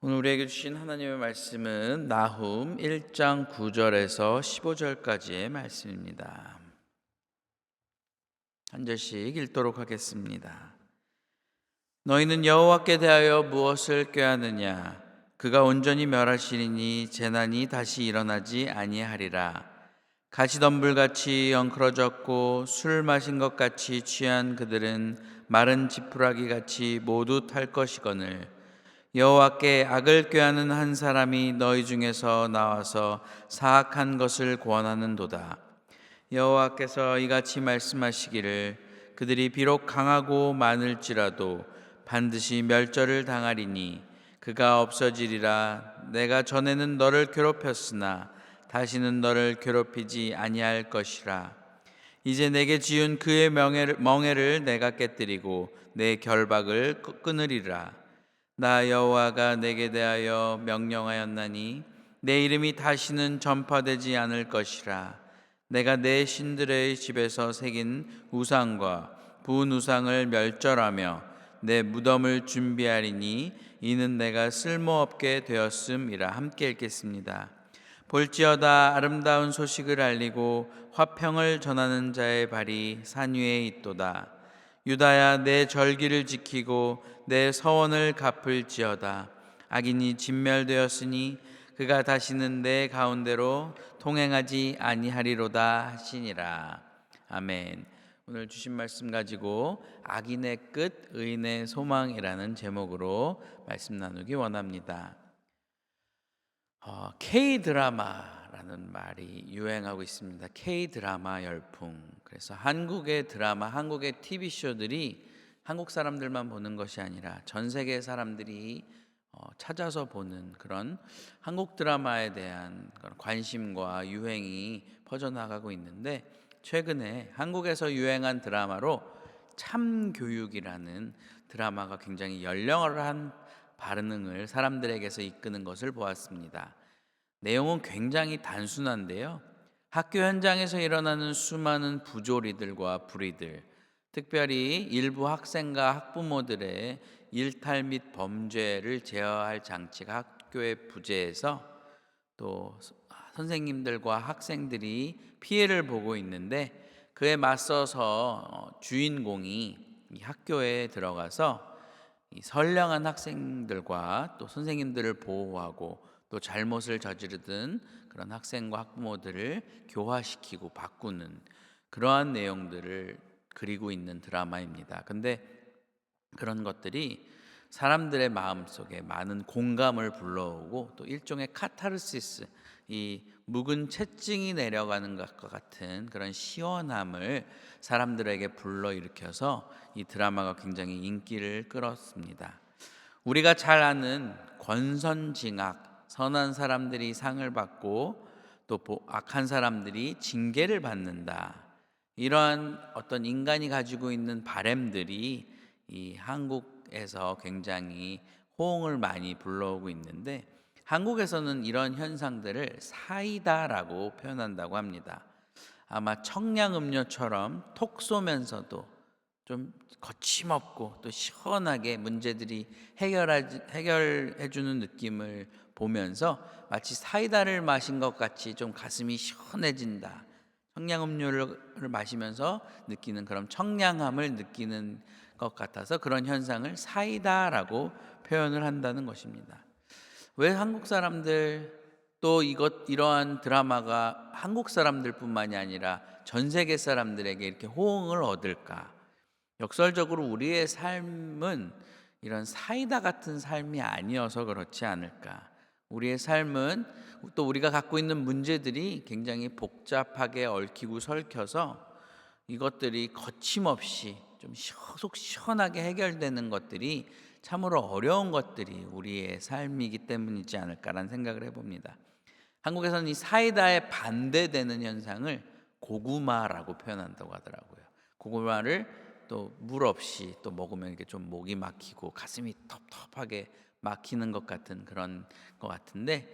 오늘 우리에게 주신 하나님의 말씀은 나훔 1장 9절에서 15절까지의 말씀입니다. 한 절씩 읽도록 하겠습니다. 너희는 여호와께 대하여 무엇을 꾀하느냐? 그가 온전히 멸하시리니 재난이 다시 일어나지 아니하리라. 가시덤불같이 엉클어졌고 술 마신 것 같이 취한 그들은 마른 지푸라기 같이 모두 탈 것이거늘 여호와께 악을 꾀하는 한 사람이 너희 중에서 나와서 사악한 것을 권하는도다. 여호와께서 이같이 말씀하시기를 그들이 비록 강하고 많을지라도 반드시 멸절을 당하리니 그가 없어지리라. 내가 전에는 너를 괴롭혔으나 다시는 너를 괴롭히지 아니할 것이라. 이제 내게 지은 그의 멍에를 내가 깨뜨리고 내 결박을 끊으리라. 나 여호와가 내게 대하여 명령하였나니 내 이름이 다시는 전파되지 않을 것이라. 내가 내 신들의 집에서 새긴 우상과 부은 우상을 멸절하며 내 무덤을 준비하리니 이는 내가 쓸모없게 되었음이라. 함께 읽겠습니다. 볼지어다 아름다운 소식을 알리고 화평을 전하는 자의 발이 산 위에 있도다. 유다야 내 절기를 지키고 내 서원을 갚을지어다. 악인이 진멸되었으니 그가 다시는 내 가운데로 통행하지 아니하리로다 하시니라. 아멘. 오늘 주신 말씀 가지고 악인의 끝 의인의 소망이라는 제목으로 말씀 나누기 원합니다. K-드라마라는 말이 유행하고 있습니다. K-드라마 열풍. 그래서 한국의 드라마, 한국의 TV쇼들이 한국 사람들만 보는 것이 아니라 전 세계 사람들이 찾아서 보는 그런 한국 드라마에 대한 그런 관심과 유행이 퍼져나가고 있는데, 최근에 한국에서 유행한 드라마로 참교육이라는 드라마가 굉장히 열렬한 반응을 사람들에게서 이끄는 것을 보았습니다. 내용은 굉장히 단순한데요. 학교 현장에서 일어나는 수많은 부조리들과 불의들, 특별히 일부 학생과 학부모들의 일탈 및 범죄를 제어할 장치가 학교의 부재에서 또 선생님들과 학생들이 피해를 보고 있는데, 그에 맞서서 주인공이 이 학교에 들어가서 이 선량한 학생들과 또 선생님들을 보호하고 또 잘못을 저지르던 그런 학생과 학부모들을 교화시키고 바꾸는 그러한 내용들을 그리고 있는 드라마입니다. 근데 그런 것들이 사람들의 마음속에 많은 공감을 불러오고 또 일종의 카타르시스, 이 묵은 채증이 내려가는 것과 같은 그런 시원함을 사람들에게 불러일으켜서 이 드라마가 굉장히 인기를 끌었습니다. 우리가 잘 아는 권선징악, 선한 사람들이 상을 받고 또 악한 사람들이 징계를 받는다, 이러한 어떤 인간이 가지고 있는 바램들이 이 한국에서 굉장히 호응을 많이 불러오고 있는데, 한국에서는 이런 현상들을 사이다라고 표현한다고 합니다. 아마 청량음료처럼 톡 쏘면서도 좀 거침없고 또 시원하게 문제들이 해결해주는 느낌을 보면서 마치 사이다를 마신 것 같이 좀 가슴이 시원해진다, 청량음료를 마시면서 느끼는 그런 청량함을 느끼는 것 같아서 그런 현상을 사이다라고 표현을 한다는 것입니다. 왜 한국 사람들, 또 이러한 드라마가 한국 사람들뿐만이 아니라 전 세계 사람들에게 이렇게 호응을 얻을까? 역설적으로 우리의 삶은 이런 사이다 같은 삶이 아니어서 그렇지 않을까? 우리의 삶은 또 우리가 갖고 있는 문제들이 굉장히 복잡하게 얽히고 설켜서 이것들이 거침없이 좀 속 시원하게 해결되는 것들이 참으로 어려운 것들이 우리의 삶이기 때문이지 않을까라는 생각을 해봅니다. 한국에서는 이 사이다에 반대되는 현상을 고구마라고 표현한다고 하더라고요. 고구마를 또 물 없이 또 먹으면 이렇게 좀 목이 막히고 가슴이 텁텁하게 막히는 것 같은 그런 것 같은데,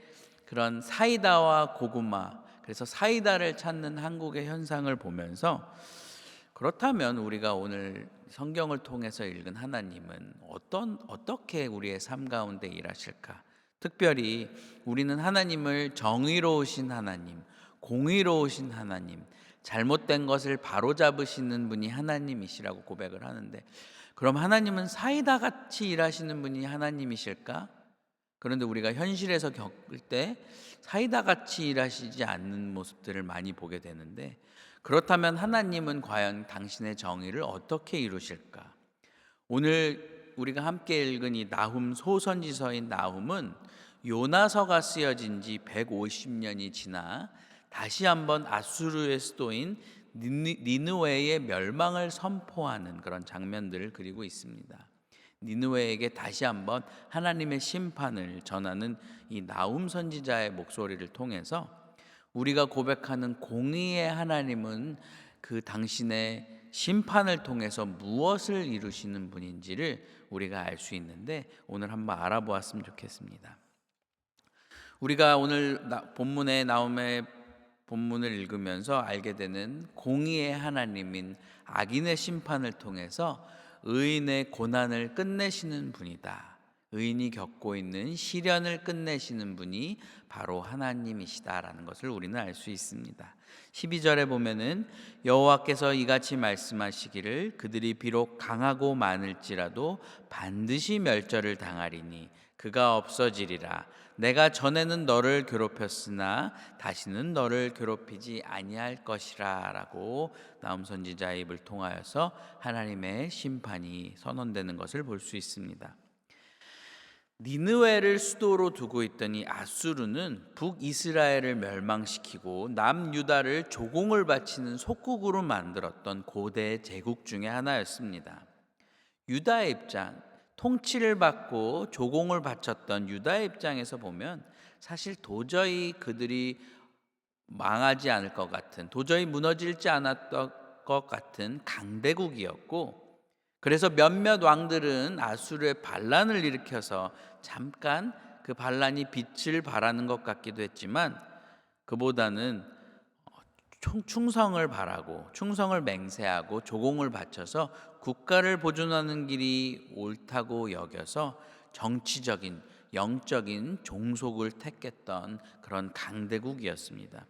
그런 사이다와 고구마, 그래서 사이다를 찾는 한국의 현상을 보면서, 그렇다면 우리가 오늘 성경을 통해서 읽은 하나님은 어떻게 우리의 삶 가운데 일하실까? 특별히 우리는 하나님을 정의로우신 하나님, 공의로우신 하나님, 잘못된 것을 바로잡으시는 분이 하나님이시라고 고백을 하는데, 그럼 하나님은 사이다 같이 일하시는 분이 하나님이실까? 그런데 우리가 현실에서 겪을 때 사이다 같이 일하시지 않는 모습들을 많이 보게 되는데, 그렇다면 하나님은 과연 당신의 정의를 어떻게 이루실까? 오늘 우리가 함께 읽은 이 나훔 소선지서인 나훔은 요나서가 쓰여진 지 150년이 지나 다시 한번 아수르의 수도인 니느웨의 멸망을 선포하는 그런 장면들을 그리고 있습니다. 니느웨에게 다시 한번 하나님의 심판을 전하는 이 나훔 선지자의 목소리를 통해서 우리가 고백하는 공의의 하나님은 그 당신의 심판을 통해서 무엇을 이루시는 분인지를 우리가 알 수 있는데, 오늘 한번 알아보았으면 좋겠습니다. 우리가 오늘 본문의 나훔의 본문을 읽으면서 알게 되는 공의의 하나님인 악인의 심판을 통해서 의인의 고난을 끝내시는 분이다, 의인이 겪고 있는 시련을 끝내시는 분이 바로 하나님이시다라는 것을 우리는 알 수 있습니다. 12절에 보면은 여호와께서 이같이 말씀하시기를 그들이 비록 강하고 많을지라도 반드시 멸절을 당하리니 그가 없어지리라. 내가 전에는 너를 괴롭혔으나 다시는 너를 괴롭히지 아니할 것이라 라고 나훔 선지자의 입을 통하여서 하나님의 심판이 선언되는 것을 볼 수 있습니다. 니느웨를 수도로 두고 있던 이 아수르는 북이스라엘을 멸망시키고 남유다를 조공을 바치는 속국으로 만들었던 고대 제국 중에 하나였습니다. 유다의 입장, 통치를 받고 조공을 바쳤던 유다의 입장에서 보면 사실 도저히 그들이 망하지 않을 것 같은, 도저히 무너질지 않았던 것 같은 강대국이었고, 그래서 몇몇 왕들은 아수르의 반란을 일으켜서 잠깐 그 반란이 빛을 발하는 것 같기도 했지만, 그보다는 충성을 바라고 충성을 맹세하고 조공을 바쳐서 국가를 보존하는 길이 옳다고 여겨서 정치적인 영적인 종속을 택했던 그런 강대국이었습니다.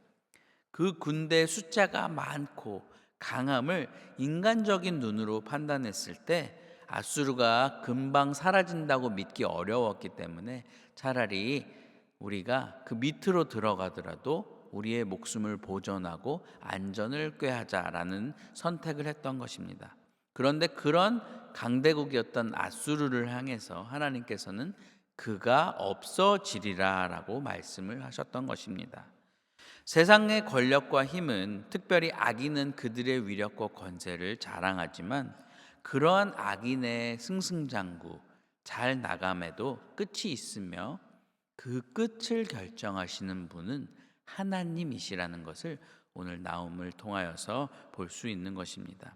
그 군대 숫자가 많고 강함을 인간적인 눈으로 판단했을 때 아수르가 금방 사라진다고 믿기 어려웠기 때문에 차라리 우리가 그 밑으로 들어가더라도 우리의 목숨을 보존하고 안전을 꾀하자라는 선택을 했던 것입니다. 그런데 그런 강대국이었던 아수르를 향해서 하나님께서는 그가 없어지리라라고 말씀을 하셨던 것입니다. 세상의 권력과 힘은, 특별히 악인은 그들의 위력과 권세를 자랑하지만 그러한 악인의 승승장구, 잘 나감에도 끝이 있으며 그 끝을 결정하시는 분은 하나님이시라는 것을 오늘 나훔을 통하여서 볼 수 있는 것입니다.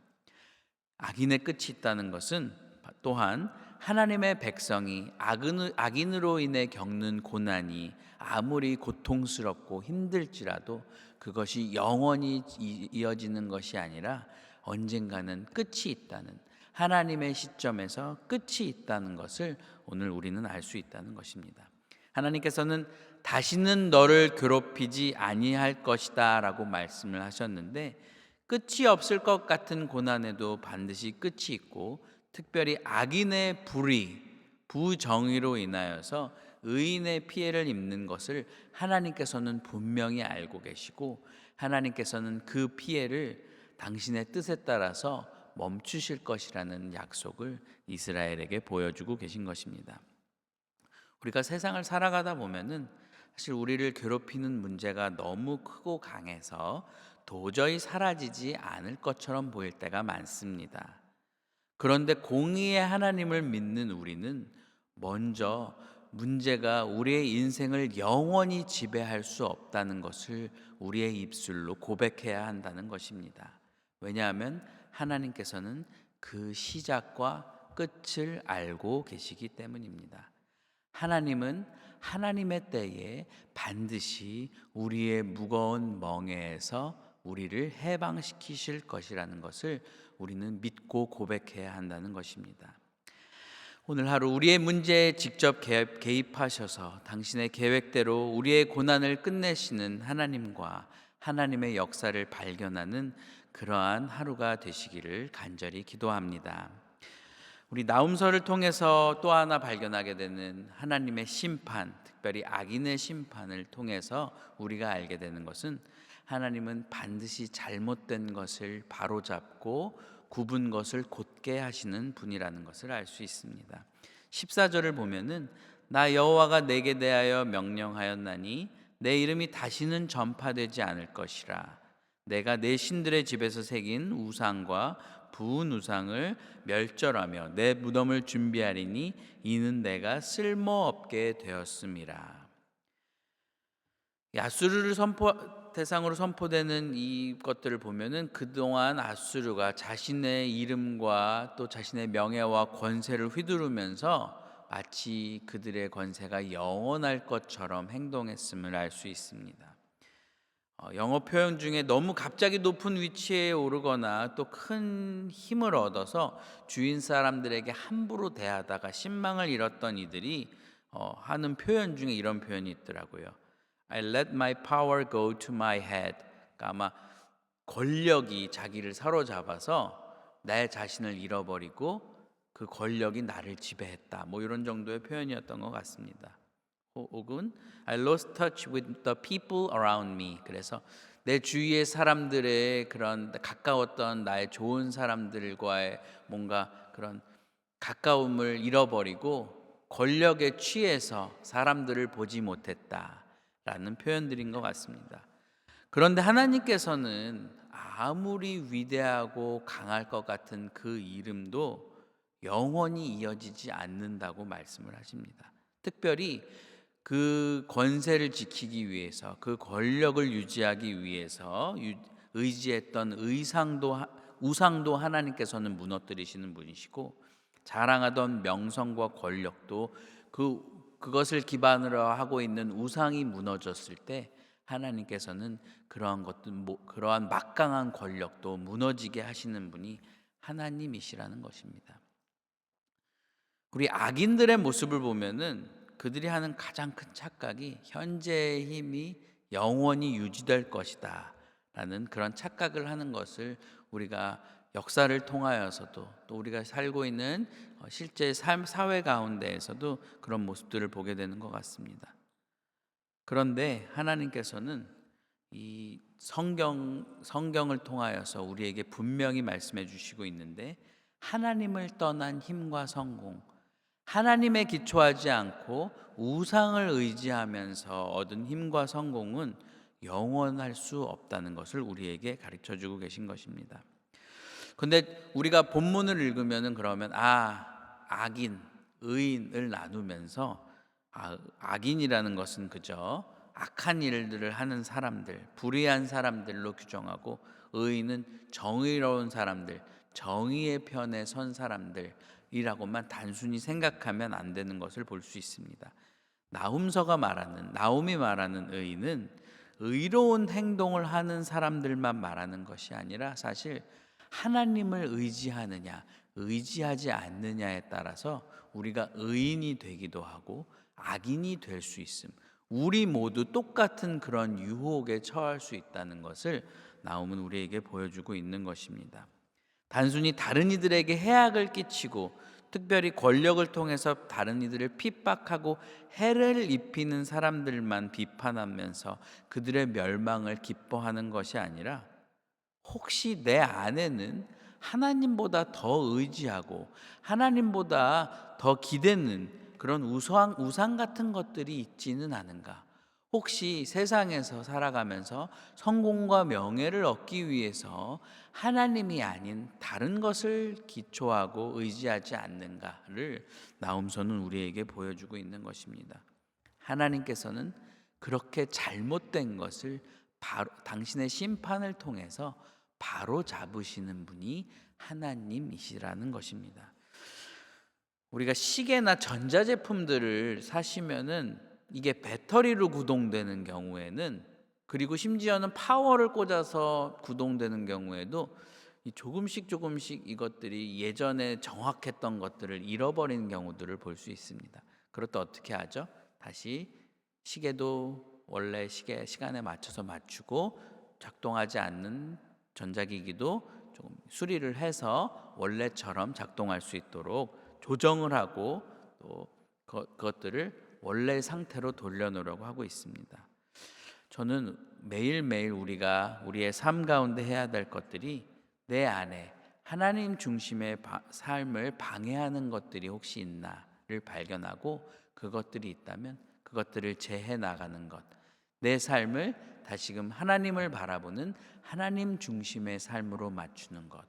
악인의 끝이 있다는 것은 또한 하나님의 백성이 악인으로 인해 겪는 고난이 아무리 고통스럽고 힘들지라도 그것이 영원히 이어지는 것이 아니라 언젠가는 끝이 있다는, 하나님의 시점에서 끝이 있다는 것을 오늘 우리는 알 수 있다는 것입니다. 하나님께서는 다시는 너를 괴롭히지 아니할 것이다 라고 말씀을 하셨는데, 끝이 없을 것 같은 고난에도 반드시 끝이 있고, 특별히 악인의 불의, 부정의로 인하여서 의인의 피해를 입는 것을 하나님께서는 분명히 알고 계시고, 하나님께서는 그 피해를 당신의 뜻에 따라서 멈추실 것이라는 약속을 이스라엘에게 보여주고 계신 것입니다. 우리가 세상을 살아가다 보면은 사실 우리를 괴롭히는 문제가 너무 크고 강해서 도저히 사라지지 않을 것처럼 보일 때가 많습니다. 그런데 공의의 하나님을 믿는 우리는 먼저 문제가 우리의 인생을 영원히 지배할 수 없다는 것을 우리의 입술로 고백해야 한다는 것입니다. 왜냐하면 하나님께서는 그 시작과 끝을 알고 계시기 때문입니다. 하나님은 하나님의 때에 반드시 우리의 무거운 멍에에서 우리를 해방시키실 것이라는 것을 우리는 믿고 고백해야 한다는 것입니다. 오늘 하루 우리의 문제에 직접 개입하셔서 당신의 계획대로 우리의 고난을 끝내시는 하나님과 하나님의 역사를 발견하는 그러한 하루가 되시기를 간절히 기도합니다. 우리 나훔서를 통해서 또 하나 발견하게 되는 하나님의 심판, 특별히 악인의 심판을 통해서 우리가 알게 되는 것은 하나님은 반드시 잘못된 것을 바로잡고 굽은 것을 곧게 하시는 분이라는 것을 알 수 있습니다. 14절을 보면은 나 여호와가 내게 대하여 명령하였나니 내 이름이 다시는 전파되지 않을 것이라. 내가 내 신들의 집에서 새긴 우상과 부은 우상을 멸절하며 내 무덤을 준비하리니 이는 내가 쓸모없게 되었음이라. 아수르를 대상으로 선포되는 이것들을 보면은 그동안 아수르가 자신의 이름과 또 자신의 명예와 권세를 휘두르면서 마치 그들의 권세가 영원할 것처럼 행동했음을 알 수 있습니다. 영어 표현 중에 너무 갑자기 높은 위치에 오르거나 또 큰 힘을 얻어서 주인 사람들에게 함부로 대하다가 신망을 잃었던 이들이 하는 표현 중에 이런 표현이 있더라고요. I let my power go to my head. 그러니까 아마 권력이 자기를 사로잡아서 내 자신을 잃어버리고 그 권력이 나를 지배했다. 뭐 이런 정도의 표현이었던 것 같습니다. 혹은 I lost touch with the people around me. 그래서 내 주위의 사람들의 그런 가까웠던 나의 좋은 사람들과의 뭔가 그런 가까움을 잃어버리고 권력에 취해서 사람들을 보지 못했다라는 표현들인 것 같습니다. 그런데 하나님께서는 아무리 위대하고 강할 것 같은 그 이름도 영원히 이어지지 않는다고 말씀을 하십니다. 특별히 그 권세를 지키기 위해서 그 권력을 유지하기 위해서 의지했던 우상도 하나님께서는 무너뜨리시는 분이시고 자랑하던 명성과 권력도 그것을 기반으로 하고 있는 우상이 무너졌을 때 하나님께서는 그러한 막강한 권력도 무너지게 하시는 분이 하나님이시라는 것입니다. 우리 악인들의 모습을 보면은 그들이 하는 가장 큰 착각이 현재의 힘이 영원히 유지될 것이다 라는 그런 착각을 하는 것을 우리가 역사를 통하여서도 또 우리가 살고 있는 실제 사회 가운데에서도 그런 모습들을 보게 되는 것 같습니다. 그런데 하나님께서는 이 성경을 통하여서 우리에게 분명히 말씀해 주시고 있는데 하나님을 떠난 힘과 성공, 하나님에 기초하지 않고 우상을 의지하면서 얻은 힘과 성공은 영원할 수 없다는 것을 우리에게 가르쳐 주고 계신 것입니다. 근데 우리가 본문을 읽으면은 그러면 악인, 의인을 나누면서 악인이라는 것은 그저 악한 일들을 하는 사람들, 불의한 사람들로 규정하고 의인은 정의로운 사람들, 정의의 편에 선 사람들이라고만 단순히 생각하면 안 되는 것을 볼 수 있습니다. 나움이 말하는 의인은 의로운 행동을 하는 사람들만 말하는 것이 아니라 사실 하나님을 의지하느냐, 의지하지 않느냐에 따라서 우리가 의인이 되기도 하고 악인이 될 수 있음. 우리 모두 똑같은 그런 유혹에 처할 수 있다는 것을 나움은 우리에게 보여주고 있는 것입니다. 단순히 다른 이들에게 해악을 끼치고 특별히 권력을 통해서 다른 이들을 핍박하고 해를 입히는 사람들만 비판하면서 그들의 멸망을 기뻐하는 것이 아니라 혹시 내 안에는 하나님보다 더 의지하고 하나님보다 더 기대는 그런 우상 같은 것들이 있지는 않은가? 혹시 세상에서 살아가면서 성공과 명예를 얻기 위해서 하나님이 아닌 다른 것을 기초하고 의지하지 않는가를 나훔서는 우리에게 보여주고 있는 것입니다. 하나님께서는 그렇게 잘못된 것을 바로 당신의 심판을 통해서 바로 잡으시는 분이 하나님이시라는 것입니다. 우리가 시계나 전자제품들을 사시면은 이게 배터리로 구동되는 경우에는 그리고 심지어는 파워를 꽂아서 구동되는 경우에도 이 조금씩 조금씩 이것들이 예전에 정확했던 것들을 잃어버리는 경우들을 볼 수 있습니다. 그럴 때 어떻게 하죠? 다시 시계도 원래 시간에 맞춰서 맞추고, 작동하지 않는 전자기기도 조금 수리를 해서 원래처럼 작동할 수 있도록 조정을 하고, 또 그것들을 원래 상태로 돌려놓으려고 하고 있습니다. 저는 매일매일 우리가 우리의 삶 가운데 해야 될 것들이, 내 안에 하나님 중심의 삶을 방해하는 것들이 혹시 있나를 발견하고, 그것들이 있다면 그것들을 제해 나가는 것, 내 삶을 다시금 하나님을 바라보는 하나님 중심의 삶으로 맞추는 것,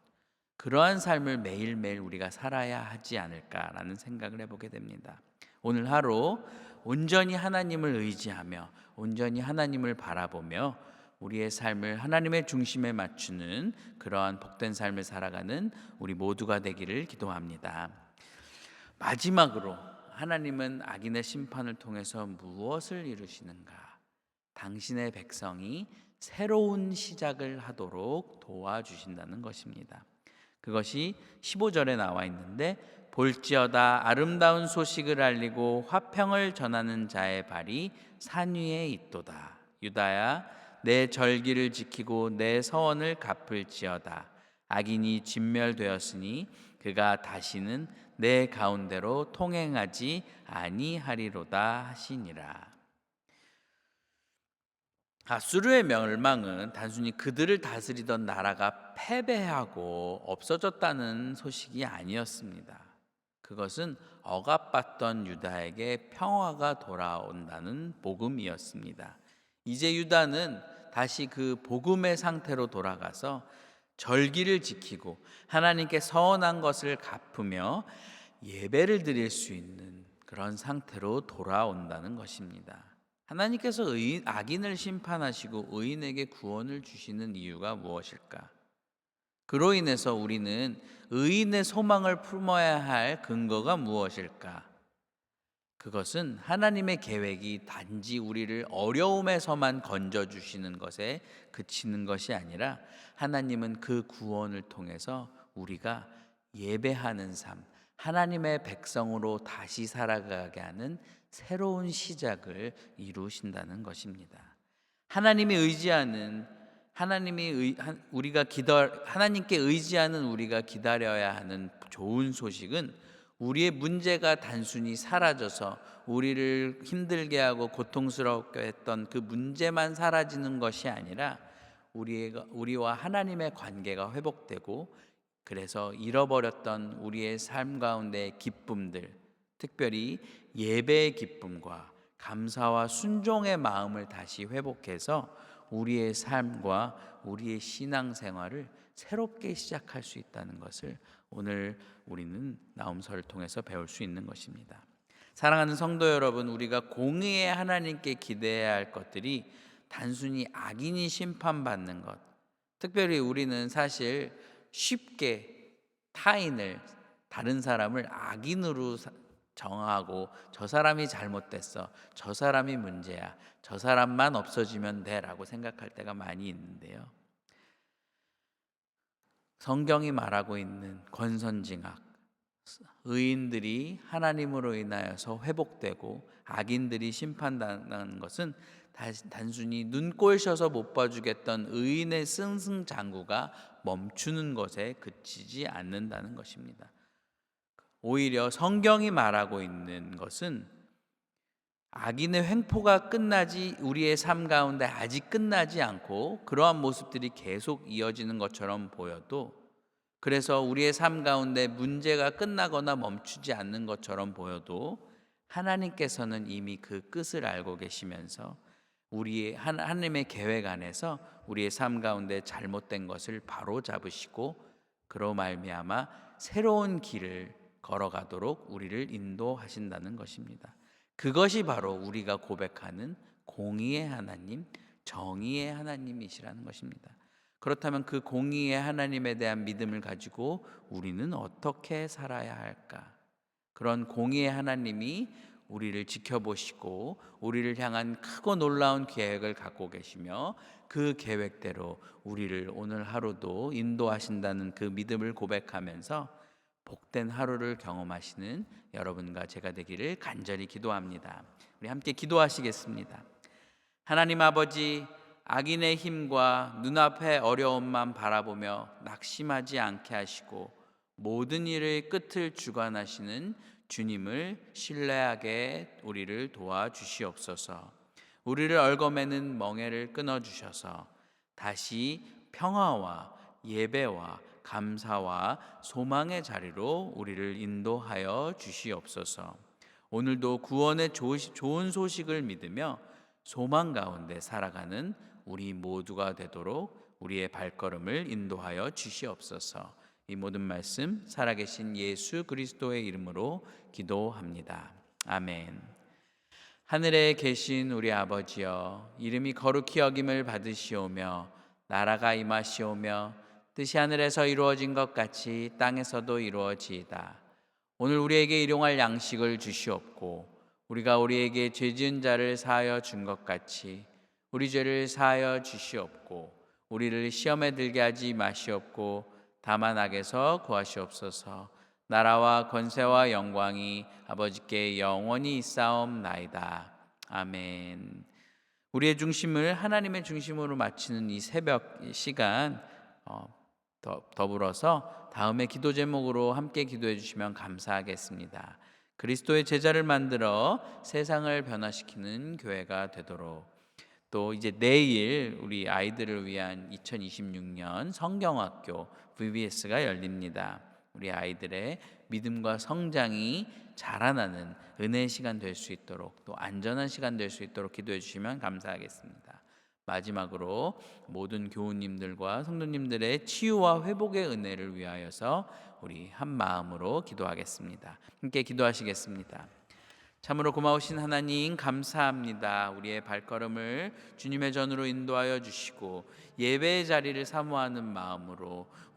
그러한 삶을 매일매일 우리가 살아야 하지 않을까라는 생각을 해보게 됩니다. 오늘 하루 온전히 하나님을 의지하며 온전히 하나님을 바라보며 우리의 삶을 하나님의 중심에 맞추는 그러한 복된 삶을 살아가는 우리 모두가 되기를 기도합니다. 마지막으로, 하나님은 악인의 심판을 통해서 무엇을 이루시는가? 당신의 백성이 새로운 시작을 하도록 도와주신다는 것입니다. 그것이 15절에 나와 있는데, 볼지어다 아름다운 소식을 알리고 화평을 전하는 자의 발이 산 위에 있도다. 유다야, 내 절기를 지키고 내 서원을 갚을지어다. 악인이 진멸되었으니 그가 다시는 내 가운데로 통행하지 아니하리로다 하시니라. 아수르의 멸망은 단순히 그들을 다스리던 나라가 패배하고 없어졌다는 소식이 아니었습니다. 그것은 억압받던 유다에게 평화가 돌아온다는 복음이었습니다. 이제 유다는 다시 그 복음의 상태로 돌아가서 절기를 지키고 하나님께 서원한 것을 갚으며 예배를 드릴 수 있는 그런 상태로 돌아온다는 것입니다. 하나님께서 악인을 심판하시고 의인에게 구원을 주시는 이유가 무엇일까? 그로 인해서 우리는 의인의 소망을 품어야 할 근거가 무엇일까? 그것은 하나님의 계획이 단지 우리를 어려움에서만 건져주시는 것에 그치는 것이 아니라, 하나님은 그 구원을 통해서 우리가 예배하는 삶, 하나님의 백성으로 다시 살아가게 하는 새로운 시작을 이루신다는 것입니다. 하나님께 의지하는 우리가 기다려야 하는 좋은 소식은, 우리의 문제가 단순히 사라져서 우리를 힘들게 하고 고통스럽게 했던 그 문제만 사라지는 것이 아니라, 우리와 하나님의 관계가 회복되고, 그래서 잃어버렸던 우리의 삶 가운데 기쁨들, 특별히 예배의 기쁨과 감사와 순종의 마음을 다시 회복해서 우리의 삶과 우리의 신앙생활을 새롭게 시작할 수 있다는 것을 오늘 우리는 나홈서를 통해서 배울 수 있는 것입니다. 사랑하는 성도 여러분, 우리가 공의의 하나님께 기대해야 할 것들이 단순히 악인이 심판받는 것, 특별히 우리는 사실 쉽게 다른 사람을 악인으로 정하고, 저 사람이 잘못됐어, 저 사람이 문제야, 저 사람만 없어지면 돼 라고 생각할 때가 많이 있는데요, 성경이 말하고 있는 권선징악, 의인들이 하나님으로 인하여서 회복되고 악인들이 심판당하는 것은 단순히 눈꼴 셔서 못 봐주겠던 의인의 승승장구가 멈추는 것에 그치지 않는다는 것입니다. 오히려 성경이 말하고 있는 것은, 악인의 횡포가 우리의 삶 가운데 아직 끝나지 않고 그러한 모습들이 계속 이어지는 것처럼 보여도, 그래서 우리의 삶 가운데 문제가 끝나거나 멈추지 않는 것처럼 보여도, 하나님께서는 이미 그 끝을 알고 계시면서 하나님의 계획 안에서 우리의 삶 가운데 잘못된 것을 바로 잡으시고, 그로 말미암아 새로운 길을 걸어가도록 우리를 인도하신다는 것입니다. 그것이 바로 우리가 고백하는 공의의 하나님, 정의의 하나님이시라는 것입니다. 그렇다면 그 공의의 하나님에 대한 믿음을 가지고 우리는 어떻게 살아야 할까? 그런 공의의 하나님이 우리를 지켜보시고 우리를 향한 크고 놀라운 계획을 갖고 계시며 그 계획대로 우리를 오늘 하루도 인도하신다는 그 믿음을 고백하면서 복된 하루를 경험하시는 여러분과 제가 되기를 간절히 기도합니다. 우리 함께 기도하시겠습니다. 하나님 아버지, 악인의 힘과 눈앞의 어려움만 바라보며 낙심하지 않게 하시고 모든 일의 끝을 주관하시는 주님을 신뢰하게 우리를 도와주시옵소서. 우리를 얽어매는 멍에를 끊어주셔서 다시 평화와 예배와 감사와 소망의 자리로 우리를 인도하여 주시옵소서. 오늘도 구원의 좋은 소식을 믿으며 소망 가운데 살아가는 우리 모두가 되도록 우리의 발걸음을 인도하여 주시옵소서. 이 모든 말씀 살아계신 예수 그리스도의 이름으로 기도합니다. 아멘. 하늘에 계신 우리 아버지여, 이름이 거룩히 여김을 받으시오며 나라가 임하시오며 뜻이 하늘에서 이루어진 것 같이 땅에서도 이루어지이다. 오늘 우리에게 일용할 양식을 주시옵고 우리가 우리에게 죄 지은 자를 사하여 준 것 같이 우리 죄를 사하여 주시옵고 우리를 시험에 들게 하지 마시옵고 다만 악에서 구하시옵소서. 나라와 권세와 영광이 아버지께 영원히 있사옵나이다. 아멘. 우리의 중심을 하나님의 중심으로 맞추는 이 새벽 시간 더불어서 다음에 기도 제목으로 함께 기도해 주시면 감사하겠습니다. 그리스도의 제자를 만들어 세상을 변화시키는 교회가 되도록. 또 이제 내일 우리 아이들을 위한 2026년 성경학교 VBS가 열립니다. 우리 아이들의 믿음과 성장이 자라나는 은혜의 시간 될 수 있도록, 또 안전한 시간 될 수 있도록 기도해 주시면 감사하겠습니다. 마지막으로 모든 교우님들과 성도님들의 치유와 회복의 은혜를 위하여서 우리 한 마음으로 기도하겠습니다. 함께 기도하시겠습니다. 참으로 고마우신 하나님 감사합니다. 우리의 발걸음을 주님의 전으로 인도하여 주시고 예배의 자리를 사모하는 마음으로